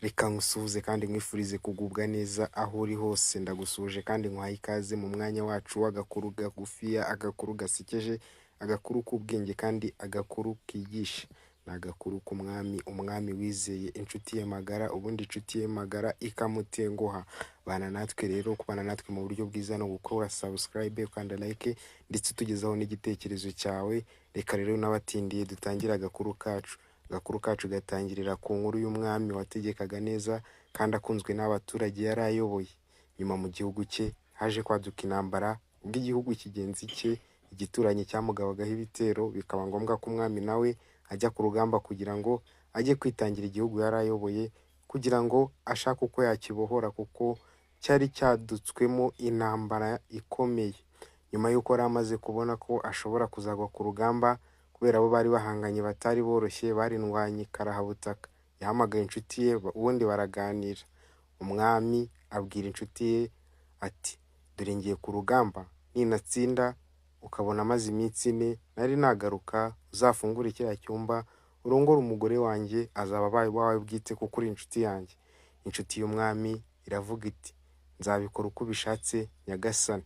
Reka ngusuhuze kandi nkwifurize kugubwa neza aho uri hose, ndagusuhuje kandi nkwaye ikaze mu mwanya wacu w'agakuru gagufiya, agakuru gasekeje, agakuru k'ubwenge kandi agakuru kigisha. Ni agakuru k'umwami, umwami wizeye inshuti ye magara, ubundi inshuti ye magara ikamutenguha. Bana natwe rero, kubana natwe mu buryo bwiza no gukora subscribe, ukanda like ndetse utugezaho n'igitekerezo cyawe. Reka rero n'abatindiye dutangire agakuru kacu. Agakuru kacu gatangirira ku nkuru y'umwami wategekaga neza kandi akunzwe n'abaturage yari ayoboye. Nyuma mu gihugu cye haje kwaduka intambara, ubwo igihugu kigenzi cye igituranyi cyamugabagaho ibitero, bikaba ngombwa ko umwami nawe ajya ku rugamba kugira ngo ajye kwitangira igihugu yari ayoboye, kugira ngo ashake uko yakibohora kuko cyari cyadutswemo intambara ikomeye. Nyuma y'uko yari amaze kubona ko ashobora kuzagwa ku rugamba kubera abo bari bahanganye batari boroshye, barindwanye karahabutaka, yahamagaye inshuti ye ubundi baraganira. Umwami abwira inshuti ye ati, dore ngiye ku rugamba, ninatsinda ukabona amaze iminsi 4 nari nagaruka, uzafungure kiriya cyumba urongore umugore wanjye, azaba abaye wawe bwite kuko uri inshuti yanjye. Inshuti y'umwami iravuga iti, nzabikora uko bishatse nyagasani.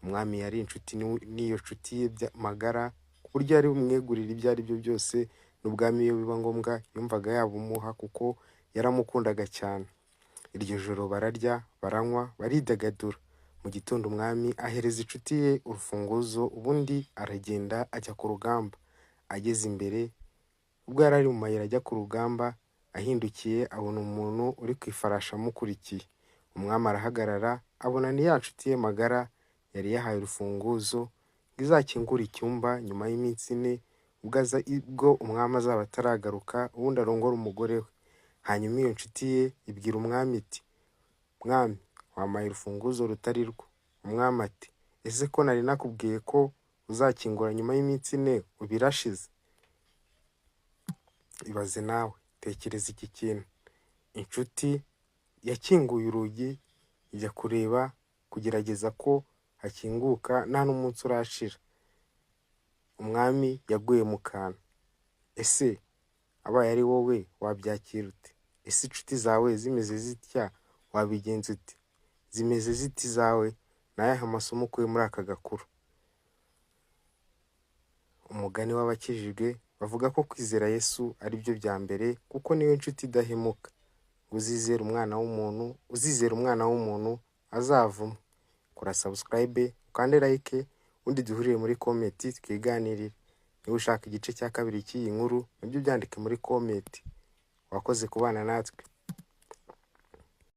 Umwami yari inshuti n'iyo nshuti ye magara, buryo ari bumwegurira ibyo ari byo byose, n'ubwami iyo biba ngombwa yumvaga yabumuha kuko yaramukundaga cyane. Iryo joro bararya, baranywa, baridagadura. Mu gitondo umwami ahereza inshuti ye urufunguzo, ubundi aragenda ajya ku rugamba. Ageze imbere, ubwo yari ari mu mayira ajya ku rugamba, ahindukiye abona umuntu uri ku ifarashi amukurikiye. Umwami arahagarara, abona ni ya nshuti ye magara yari yahaye urufunguzo izakingura icyumba nyuma y'iminsi 4, ubwo umwami azaba ataragaruka, ubundi arongora umugore we. Hanyuma iyo nshuti ye ibwira umwami iti, mwami wampaye urufunguzo rutari rwo. Umwami ati, ese ko nari nakubwiye ko uzakingura nyuma y'iminsi 4 ubirashize? Ibaze nawe, tekereza iki kintu. Inshuti yakinguye urugi ijya kureba kugerageza ko hakinguka, nta n'umunsi urashira. Umwami yaguye mu kantu. Ese abaye ari wowe wabyakira ute? Ese inshuti zawe zimeze zitya wabigenza ute? Zimeze ziti zawe? Nayahe amasomo ukuye muri aka gakuru? Umugani w'abakijijwe bavuga ko kwizera Yesu ari byo bya mbere, kuko niwe nshuti idahemuka. Uzizera umwana w'umuntu azavuma. Kora subscribe, ukande like, undi duhurire muri comment twiganirire. Niba ushaka igice cya kabiri cy'iyi nkuru, nabyo byandike muri comment. Wakoze kubana natwe.